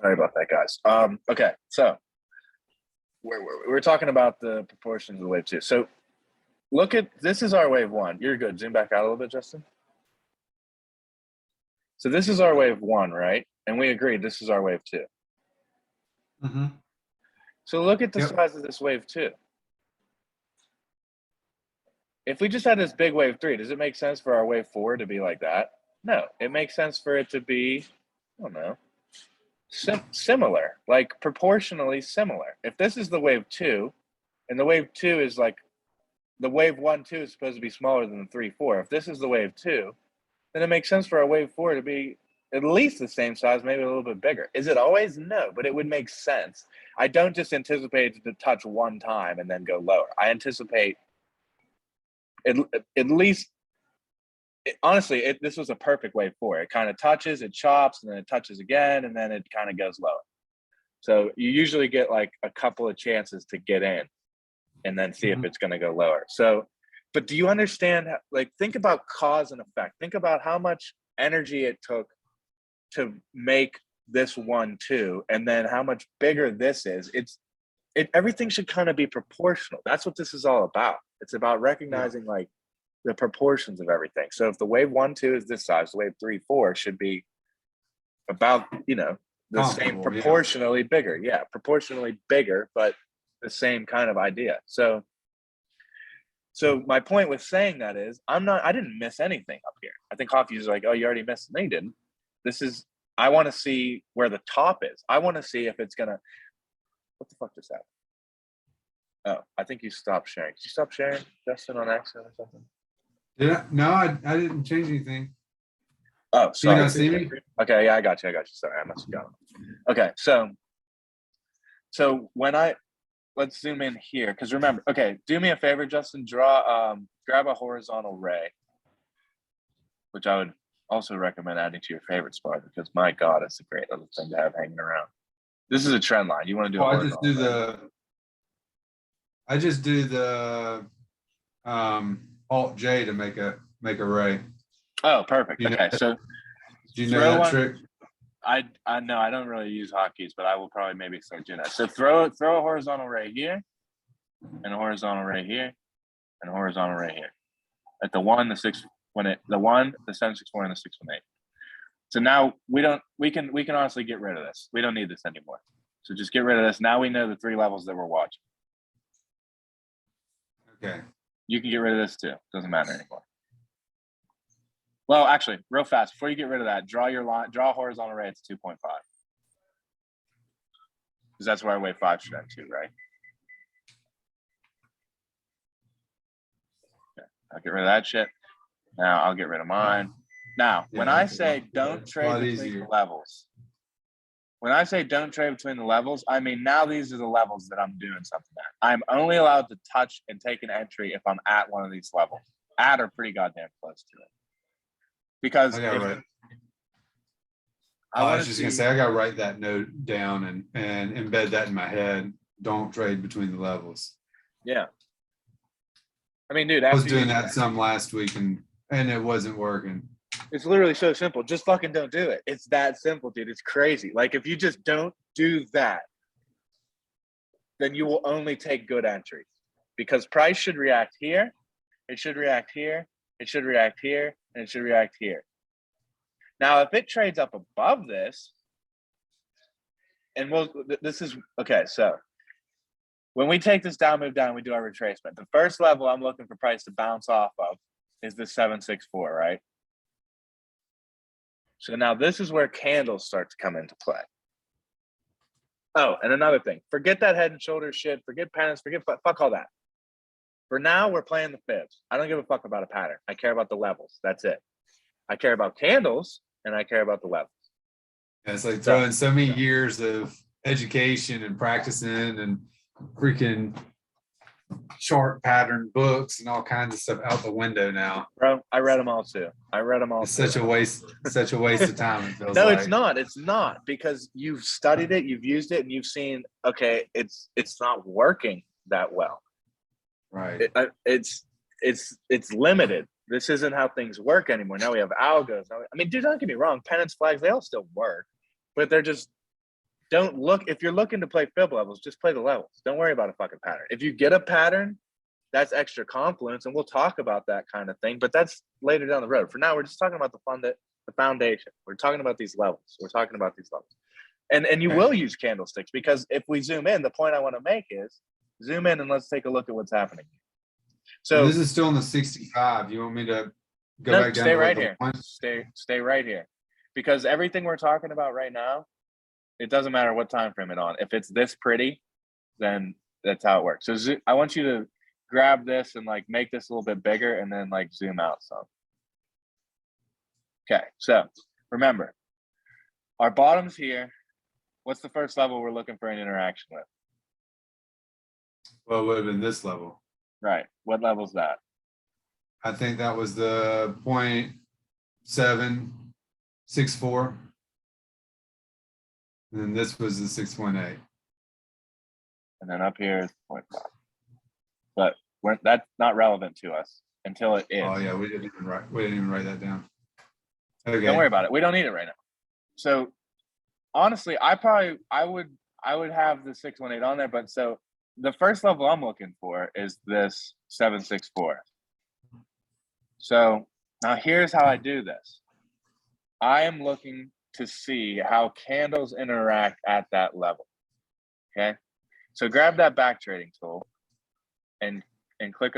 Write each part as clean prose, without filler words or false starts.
Sorry about that, guys. Okay, so we're talking about the proportions of the wave two. So look at this is our wave one. You're good. Zoom back out a little bit, Justin. So this is our wave one, right? And we agreed this is our wave two. Mm-hmm. So look at the size of this wave two. If we just had this big wave three, does it make sense for our wave four to be like that? No, it makes sense for it to be, I don't know, similar, like proportionally similar. If this is the wave two, and the wave two is like, the wave one, two is supposed to be smaller than the three, four. If this is the wave two, then it makes sense for our wave four to be at least the same size, maybe a little bit bigger. Is it always? No, but it would make sense. I don't just anticipate it to touch one time and then go lower. I anticipate at least, honestly, this was a perfect wave four. It kind of touches, it chops, and then it touches again, and then it kind of goes lower. So you usually get like a couple of chances to get in and then see if it's going to go lower. So, but do you understand, like, think about cause and effect. Think about how much energy it took to make this 1, 2, and then how much bigger this is. Everything should kind of be proportional. That's what this is all about. It's about recognizing like the proportions of everything. So if the wave 1, 2 is this size, the wave 3, 4 should be about, the same, proportionally bigger. Yeah, proportionally bigger, but the same kind of idea. So my point with saying that is I didn't miss anything up here. I think Hoffy's like, oh, you already missed it. No, you didn't. I want to see where the top is. I want to see if it's gonna, what the fuck just happened? Oh, I think you stopped sharing. Did you stop sharing, Justin, on accident or something? Did I? No, I didn't change anything. Oh, sorry. You not see me? Okay, yeah, I got you. Sorry, I must have gone. Okay, so let's zoom in here, because remember, okay, do me a favor, Justin, grab a horizontal ray, which I would also recommend adding to your favorite spot, because my God, it's a great little thing to have hanging around. This is a trend line. You want to do I just do the Alt J to make a ray. Oh, perfect. Okay, so do you know that trick? I know I don't really use hotkeys, but I will probably maybe start doing that. So throw a horizontal ray here, and a horizontal ray here, and a horizontal ray here. At the 1, the 6, the 1, the 764, and the 618. So now we can honestly get rid of this. We don't need this anymore. So just get rid of this. Now we know the 3 levels that we're watching. Okay. You can get rid of this too. Doesn't matter anymore. Well, actually, real fast, before you get rid of that, draw a horizontal ray at 2.5. Because that's where wave 5 should end to, right? Okay. I'll get rid of that shit. Now I'll get rid of mine. Now, when I say don't trade between the levels, I mean now these are the levels that I'm doing something at. I'm only allowed to touch and take an entry if I'm at one of these levels. At or pretty goddamn close to it. Because I was just gonna say I gotta write that note down and embed that in my head. Don't trade between the levels. Yeah. I mean, dude, I was doing that some last week and it wasn't working. It's literally so simple. Just fucking don't do it. It's that simple, dude. It's crazy. Like if you just don't do that, then you will only take good entries, because price should react here. It should react here. It should react here, and it should react here. Now, if it trades up above this, and this is, okay, so when we take this down, move down, we do our retracement. The first level I'm looking for price to bounce off of is the 764, right? So now this is where candles start to come into play. Oh, and another thing, forget that head and shoulders shit, forget patterns, fuck all that. For now, we're playing the fibs. I don't give a fuck about a pattern. I care about the levels. That's it. I care about candles, and I care about the levels. Yeah, it's like throwing so many years of education and practicing and freaking chart pattern books and all kinds of stuff out the window now. Bro, I read them all too. It's such a waste of time, it feels no, like. It's not, because you've studied it, you've used it, and you've seen, okay, it's not working that well. Right. It's limited. This isn't how things work anymore. Now we have algos. I mean, dude, don't get me wrong. Pennants, flags, they all still work, but they're just don't look, if you're looking to play fib levels, just play the levels. Don't worry about a fucking pattern. If you get a pattern, that's extra confluence, and we'll talk about that kind of thing, but that's later down the road. For now, we're just talking about the foundation. We're talking about these levels. And you will use candlesticks, because if we zoom in, the point I want to make is zoom in and let's take a look at what's happening. So this is still in the 65. You want me to go back down? Stay right here. Stay right here, because everything we're talking about right now, it doesn't matter what time frame it's on. If it's this pretty, then that's how it works. So I want you to grab this and like make this a little bit bigger, and then like zoom out some. Okay, so remember, our bottom's here. What's the first level we're looking for an interaction with? Well, it would have been this level. Right. What level's that? I think that was the 0.764. And then this was the 6.8. And then up here is 0.5. But that's not relevant to us until it is. Oh yeah, we didn't even write that down. Okay. Don't worry about it. We don't need it right now. So honestly, I would have the 618 on there, but so the first level I'm looking for is this 764. So now here's how I do this. I am looking to see how candles interact at that level. Okay. So grab that back trading tool and click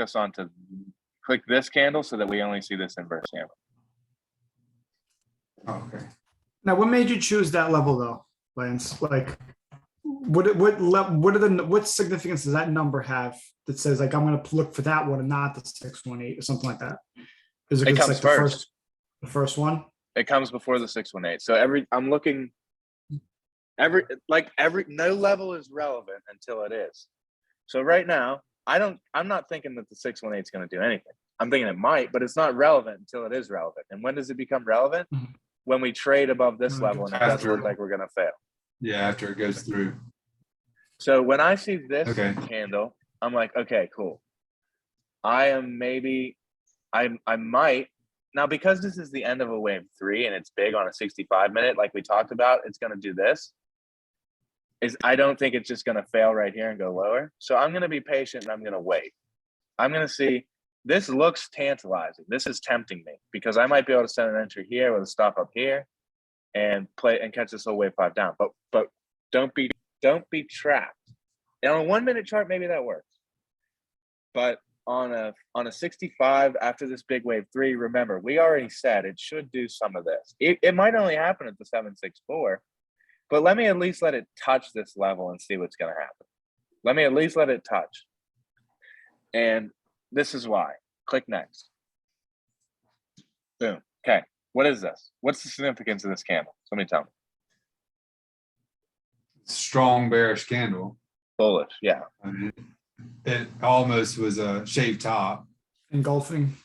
this candle so that we only see this inverse candle. Oh, okay. Now, what made you choose that level though, Lance? Like, what significance does that number have that says like I'm going to look for that one and not the 618 or something like that? Is It comes like first. The first one? It comes before the 618. So no level is relevant until it is. So right now, I'm not thinking that the 618 is going to do anything. I'm thinking it might, but it's not relevant until it is relevant. And when does it become relevant? Mm-hmm. When we trade above this level and it doesn't look like we're going to fail. Yeah, after it goes through. So when I see this candle, I'm like, okay, cool. I might, now because this is the end of a wave 3 and it's big on a 65 minute, like we talked about, it's going to do this. I don't think it's just going to fail right here and go lower. So I'm going to be patient and I'm going to wait. I'm going to see, this looks tantalizing. This is tempting me because I might be able to set an entry here with a stop up here and play and catch this whole wave 5 down. But don't be trapped. And on a 1 minute chart, maybe that works. But on a 65 after this big wave 3, remember, we already said it should do some of this. It might only happen at the 764, but let me at least let it touch this level and see what's going to happen. Let me at least let it touch. And this is why. Click next. Boom. Okay. What is this? What's the significance of this candle? Somebody tell me. Strong bearish candle. Bullish. Yeah. I mean, it almost was a shaved top. Engulfing.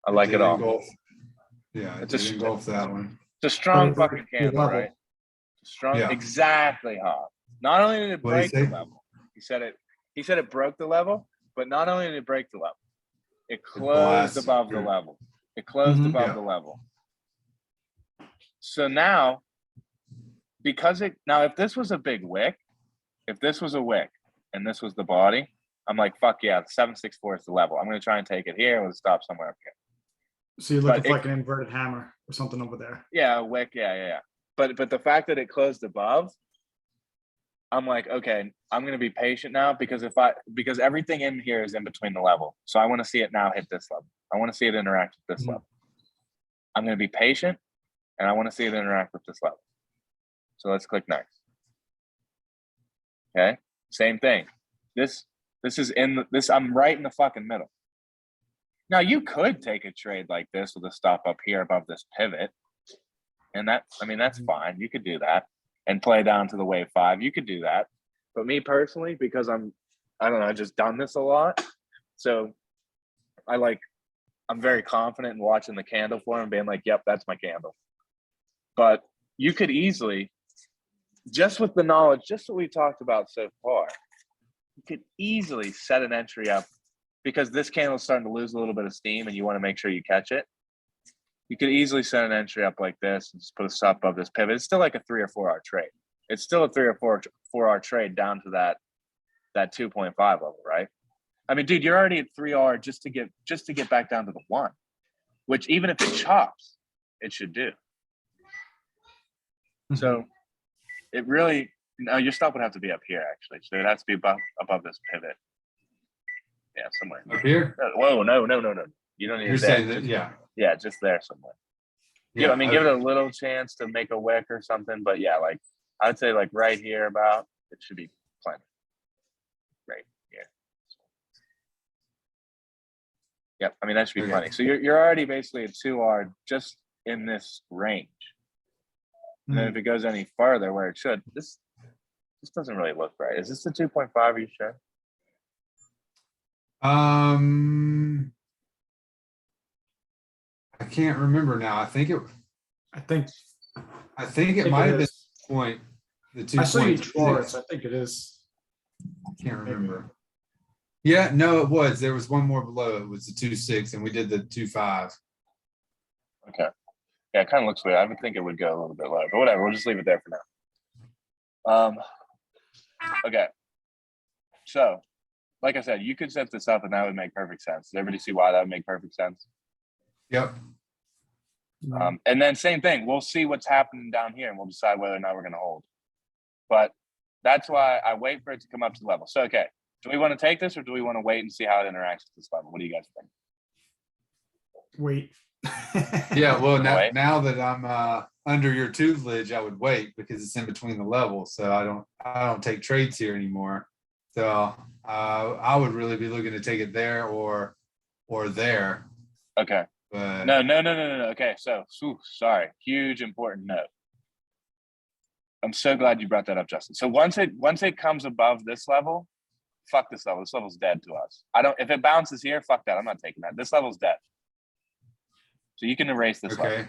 I like it all. Yeah, it's a engulf that one. It's a strong fucking candle, right? Strong. Yeah. Exactly, Hop. Not only did it break the level, he said it broke the level, but not only did it break the level, it closed above the level. It closed above the level. So now, if this was a big wick, if this was a wick and this was the body, I'm like, fuck yeah, 764 is the level. I'm going to try and take it here with a stop somewhere up here. So you're looking for like an inverted hammer or something over there. Yeah, a wick. Yeah. But the fact that it closed above, I'm like, okay, I'm going to be patient now because everything in here is in between the level. So I want to see it now hit this level. I want to see it interact with this level. I'm going to be patient and I want to see it interact with this level. So let's click next. Okay. Same thing. This is I'm right in the fucking middle. Now you could take a trade like this with a stop up here above this pivot. And that's fine. You could do that and play down to the wave 5. You could do that. But me personally, because I just done this a lot. So I'm very confident in watching the candle form and being like, yep, that's my candle. But you could easily, just with the knowledge, just what we talked about so far, you could easily set an entry up because this candle is starting to lose a little bit of steam and you want to make sure you catch it. You could easily send an entry up like this and just put a stop above this pivot. It's still like a 3 or 4 hour trade. It's still a 3 or 4 hour trade down to that 2.5 level, right? I mean, dude, you're already at 3R just to get back down to the 1, which even if it chops, it should do. So it really, no, your stop would have to be up here actually. So it has to be above this pivot. Yeah, somewhere. Up here? Whoa, no. You don't need You're it saying there. that, yeah. Yeah, just there somewhere. Yeah, I mean, give it a little chance to make a wick or something, but yeah, like I'd say like right here about it should be plenty. Right here. Yep, I mean that should be plenty. So you're already basically at 2R just in this range. And then if it goes any farther where it should, this doesn't really look right. Is this the 2.5? Are you sure? I can't remember now. I think it might have been point the 2. I saw you draw it, so I think it is. I can't remember. Yeah, no, it was. There was one more below. It was the 2.6, and we did the 2.5. Okay. Yeah, it kind of looks weird. I would think it would go a little bit lower, but whatever. We'll just leave it there for now. Okay. So, like I said, you could set this up, and that would make perfect sense. Does everybody see why that would make perfect sense? Yep. And then same thing. We'll see what's happening down here, and we'll decide whether or not we're going to hold. But that's why I wait for it to come up to the level. So, okay, do we want to take this, or do we want to wait and see how it interacts with this level? What do you guys think? Wait. Yeah, well, now that I'm under your tutelage, I would wait because it's in between the levels. So I don't take trades here anymore. So I would really be looking to take it there or there. Okay. But No. Okay, so sorry. Huge important note. I'm so glad you brought that up, Justin. So once it comes above this level, fuck this level. This level's dead to us. If it bounces here, fuck that. I'm not taking that. This level's dead. So you can erase this level.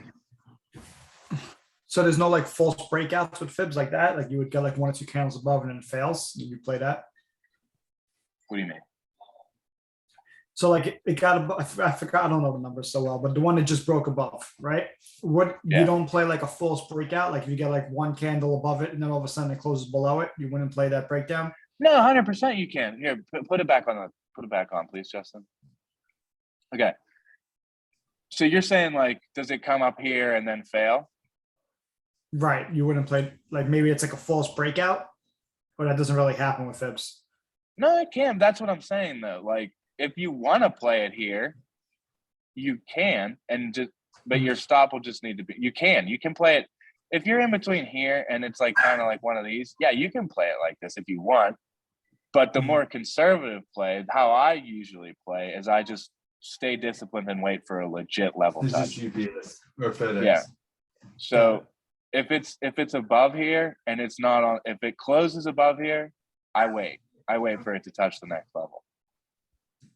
So there's no like false breakouts with fibs like that? Like you would get like 1 or 2 candles above and then it fails and you play that? What do you mean? So like it got above, I forgot, I don't know the numbers so well, but the one that just broke above, right? You don't play like a false breakout? Like if you get like 1 candle above it and then all of a sudden it closes below it, you wouldn't play that breakdown? No, 100% you can. Here, put it back on, please, Justin. Okay. So you're saying like, does it come up here and then fail? Right. You wouldn't play, like maybe it's like a false breakout, but that doesn't really happen with fibs. No, it can. That's what I'm saying though. Like if you want to play it here, you can, but your stop will just need to be, you can play it. If you're in between here and it's like kind of like one of these, yeah, you can play it like this if you want. But the more conservative play, how I usually play is I just stay disciplined and wait for a legit level it's touch. just UPS or FedEx. Yeah. So if it's above here and it's not on, if it closes above here, I wait for it to touch the next level.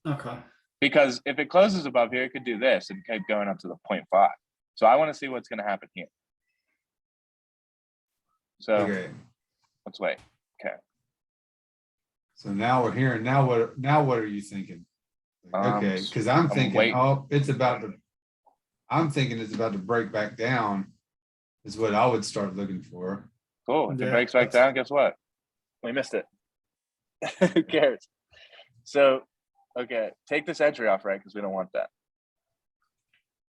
Okay. Because if it closes above here, it could do this and keep going up to the 0.5. So I want to see what's going to happen here. So let's wait. Okay. So now we're here. Now what are you thinking? Okay, because I'm thinking, I'm thinking it's about to break back down is what I would start looking for. Cool. If it breaks back down, guess what? We missed it. Who cares? So, okay, take this entry off, right? Because we don't want that.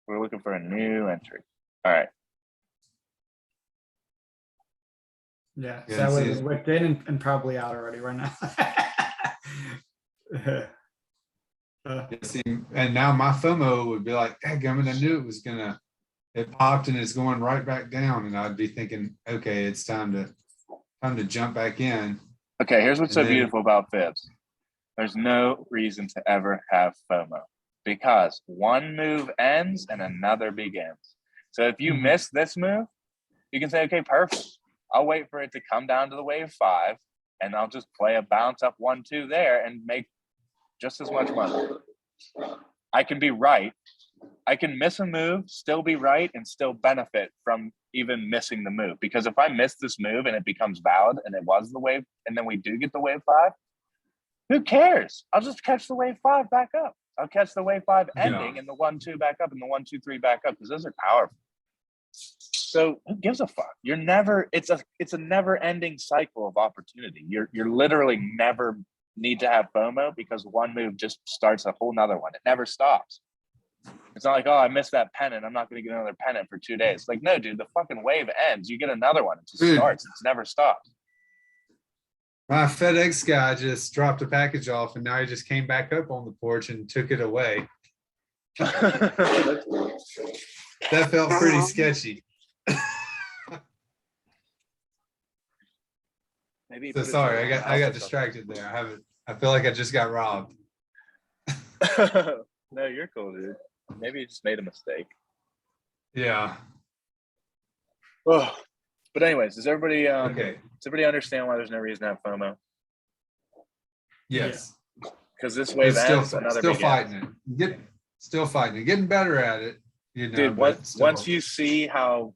We're looking for a new entry. All right. Yeah, so that way it's whipped in and probably out already right now. And now my FOMO would be like, dadgummit, I knew it popped and it's going right back down. And I'd be thinking, okay, it's time to jump back in. Okay, here's what's so beautiful about Fibs. There's no reason to ever have FOMO because one move ends and another begins. So if you miss this move, you can say, okay, perfect. I'll wait for it to come down to the wave 5 and I'll just play a bounce up 1-2 there and make just as much money. I can be right. I can miss a move, still be right, and still benefit from even missing the move. Because if I miss this move and it becomes valid and it was the wave, and then we do get the wave 5, who cares? I'll just catch the wave 5 back up. I'll catch the wave 5 Yeah. ending and the 1-2 back up and the 1-2-3 back up because those are powerful. So who gives a fuck? You're never. It's a never-ending cycle of opportunity. You're literally never need to have FOMO because one move just starts a whole nother one. It never stops. It's not like, oh, I missed that pennant. I'm not going to get another pennant for 2 days. Like, no, dude, the fucking wave ends. You get another one. It just starts. It's never stopped. My FedEx guy just dropped a package off and now he just came back up on the porch and took it away. That felt pretty sketchy. Maybe. So sorry, I got distracted there. I feel like I just got robbed. No, you're cool, dude. Maybe you just made a mistake. Yeah. Oh, but anyways, does everybody Okay. does everybody understand why there's no reason to have FOMO? Yes. Because this wave ends, another still begins. fighting it. Still fighting it. Getting better at it. You know, dude, once you see how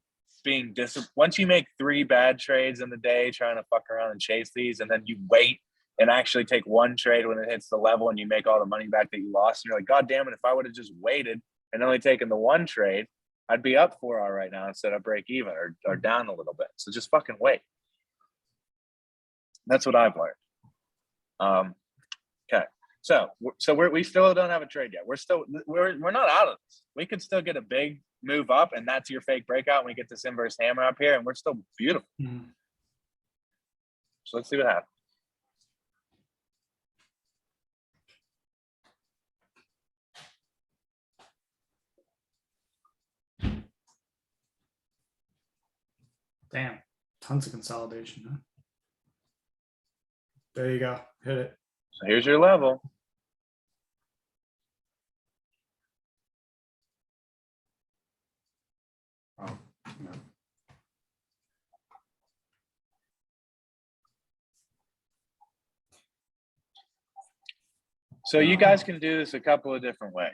once you make 3 bad trades in the day trying to fuck around and chase these, and then you wait and actually take one trade when it hits the level and you make all the money back that you lost, and you're like, God damn it, if I would have just waited and only taken the one trade, I'd be up 4R right now instead of break even or down a little bit. So just fucking wait. That's what I've learned. Okay. So we still don't have a trade yet. We're not out of this. We could still get a big move up, and that's your fake breakout. And we get this inverse hammer up here, and we're still beautiful. Mhm. So let's see what happens. Damn, tons of consolidation, huh? There you go. Hit it. So here's your level. Oh, no. So you guys can do this a couple of different ways.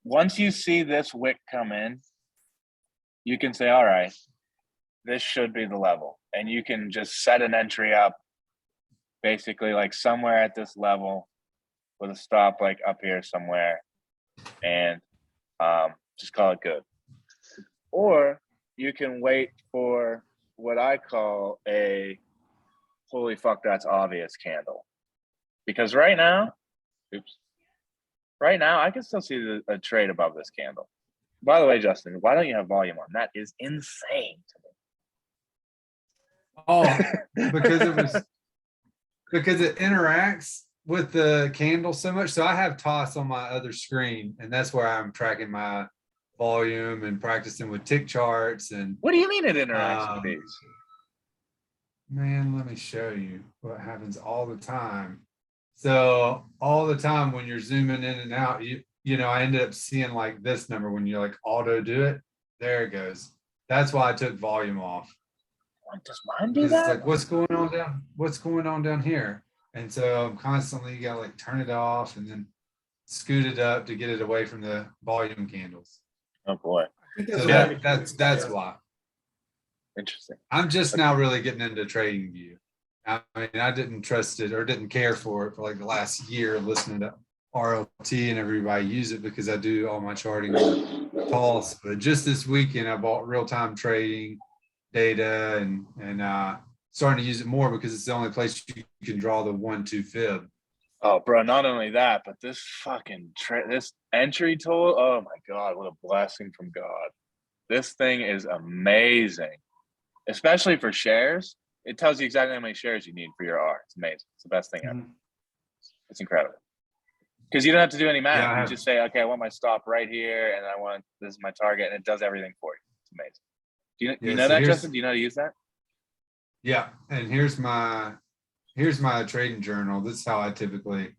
Once you see this wick come in, you can say, all right, this should be the level. And you can just set an entry up basically like somewhere at this level with a stop like up here somewhere and just call it good. Or you can wait for what I call a holy fuck, that's obvious candle. Because right now, I can still see a trade above this candle. By the way, Justin, why don't you have volume on? That is insane to me. Oh, because it interacts with the candle so much. So I have toss on my other screen, and that's where I'm tracking my volume and practicing with tick charts. And what do you mean it interacts with these? Man, let me show you what happens all the time. So all the time when you're zooming in and out, you know, I ended up seeing like this number when you like auto do it. There it goes. That's why I took volume off. Does mine do that? It's like, what's going on down here? And so I'm constantly, you gotta like turn it off and then scoot it up to get it away from the volume candles. Oh boy. So that's why. Interesting. I'm just now really getting into trading view. I mean, I didn't trust it or didn't care for it for like the last year listening to RLT and everybody use it because I do all my charting on Pulse. But just this weekend, I bought real-time trading data and starting to use it more because it's the only place you can draw the 1-2 fib. Oh, bro, not only that, but this fucking this entry tool, oh my God, what a blessing from God. This thing is amazing, especially for shares. It tells you exactly how many shares you need for your R. It's amazing. It's the best thing ever. It's incredible. Because you don't have to do any math. Yeah, you just say, okay, I want my stop right here, and this is my target, and it does everything for you. It's amazing. Do you know that, Justin? Do you know how to use that? Yeah, and here's my trading journal. This is how I typically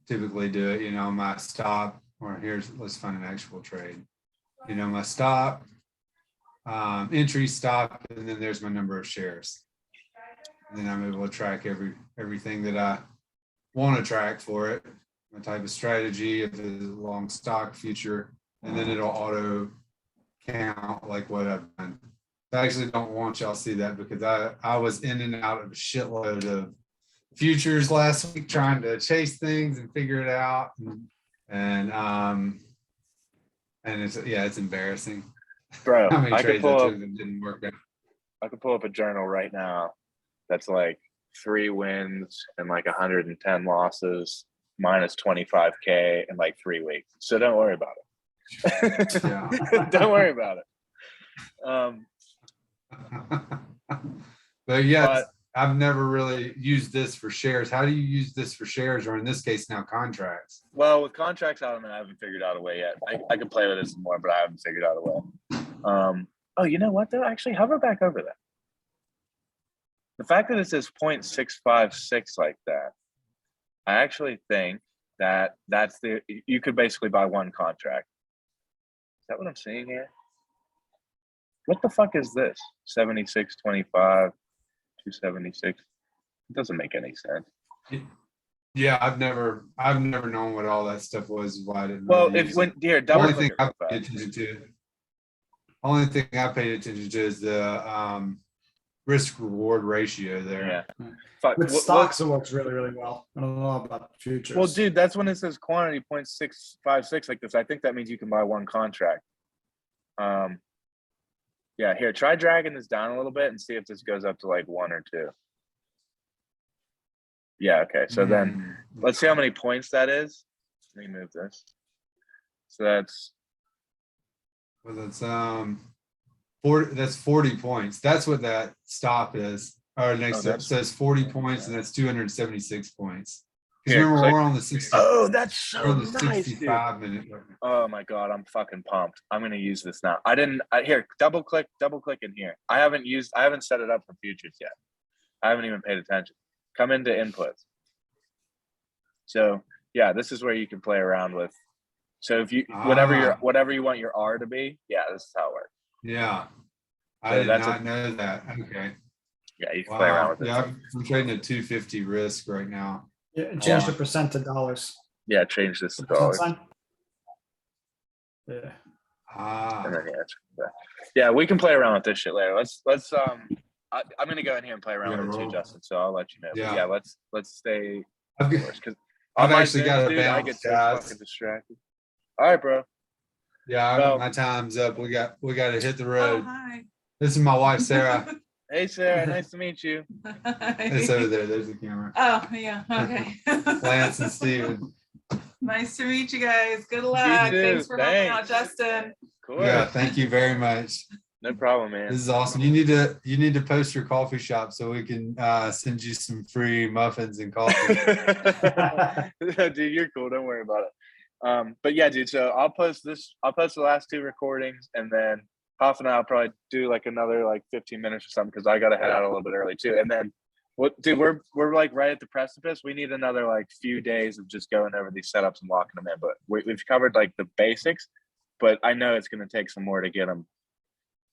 do it. You know, my stop, or let's find an actual trade. You know, my stop, entry, stop, and then there's my number of shares. And then I'm able to track everything that I want to track for it, my type of strategy, if it's a long stock future, and then it'll auto count like what I've done. I actually don't want y'all to see that because I was in and out of a shitload of futures last week trying to chase things and figure it out. And it's embarrassing. Bro, How many I could trades I pull took up. that didn't work out. I could pull up a journal right now that's like 3 wins and like 110 losses, minus 25K in like 3 weeks. So don't worry about it. Yeah. Don't worry about it. But yeah, But- I've never really used this for shares. How do you use this for shares, or in this case now contracts? Well, with contracts, I haven't figured out a way yet. I could play with it some more, but I haven't figured out a way. Oh, you know what though? Actually, hover back over that. The fact that it says 0.656 like that, I actually think that you could basically buy one contract. Is that what I'm seeing here? What the fuck is this? 76.25, 276. It doesn't make any sense. Yeah, I've never known what all that stuff was. Why I didn't. Well, really if use when it. here, The double only click thing it I real paid fast. attention to, only thing I paid attention to is the risk reward ratio there. Yeah. Fuck. With stocks, it works really, really well. I don't know about futures. Well, dude, that's when it says quantity 0.656 like this. I think that means you can buy one contract. Yeah, here, try dragging this down a little bit and see if this goes up to like 1 or 2. Yeah, okay. So then let's see how many points that is. Let me move this. So that's Well, that's 40. That's 40 points. That's what that stop is. Or next it says 40 points, and that's 276 points. Because remember, click. we're on the 60. Oh, that's We're so on the nice, dude. 65 minute. Oh my god, I'm fucking pumped. I'm gonna use this now. Here, double click in here. I haven't set it up for futures yet. I haven't even paid attention. Come into inputs. So yeah, this is where you can play around with. So if you whatever you want your R to be, yeah, this is how it works. Yeah. I So did that's not know that. Okay. Yeah, you can play around with it. Yeah, I'm trading at 250 risk right now. Yeah, change the percent to dollars. Yeah, change this to The percent dollars. sign? Yeah. And then, yeah, we can play around with this shit later. Let's I'm gonna go in here and play around with it too, Justin. So I'll let you know. Yeah. But yeah, let's stay I've because I've actually got a dude, I bounce, get so guys. fucking distracted. All right, bro. Yeah, Well- my time's up. We got to hit the Oh, road. hi. This is my wife, Sarah. Hey, Sarah. Nice to meet you. It's over there. There's the camera. Oh, yeah, okay. Lance and Steven. Nice to meet you guys. Good luck. too. Thanks for helping out, Thanks. Justin. Cool. Yeah, thank you very much. No problem, man. This is awesome. You need to post your coffee shop so we can send you some free muffins and coffee. Dude, you're cool. Don't worry about it. But yeah, dude. So I'll post the last 2 recordings, and then Hoff and I'll probably do like another like 15 minutes or something because I got to head out a little bit early too. And then dude, we're like right at the precipice. We need another like few days of just going over these setups and locking them in. But we've covered like the basics, but I know it's going to take some more to get them.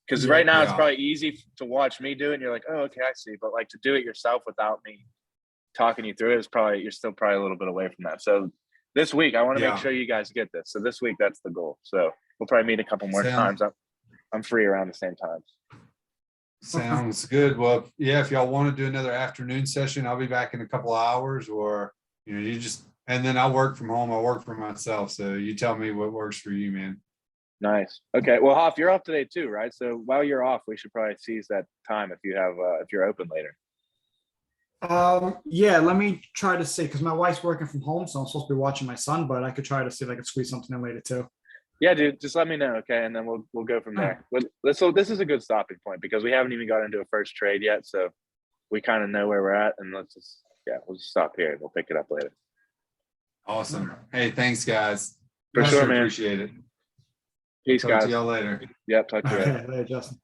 Because right now it's probably easy to watch me do it, and you're like, oh, okay, I see. But like to do it yourself without me talking you through it is you're still probably a little bit away from that. So this week I want to make sure you guys get this. So this week that's the goal. So we'll probably meet a couple more times. I'm free around the same time. Sounds good. Well, yeah, if y'all want to do another afternoon session, I'll be back in a couple of hours, or and then I work from home. I work for myself. So you tell me what works for you, man. Nice. Okay. Well, Hoff, you're off today too, right? So while you're off, we should probably seize that time if you're open later. Yeah, let me try to see, because my wife's working from home, so I'm supposed to be watching my son, but I could try to see if I could squeeze something in later too. Yeah, dude, just let me know, okay? And then we'll go from there. So this is a good stopping point because we haven't even got into a first trade yet, so we kind of know where we're at, and we'll just stop here and we'll pick it up later. Awesome. Hey, thanks, guys. For sure, man. Appreciate it. Peace, Talk guys. to y'all later. Yep, talk to you later. Okay, later, Justin.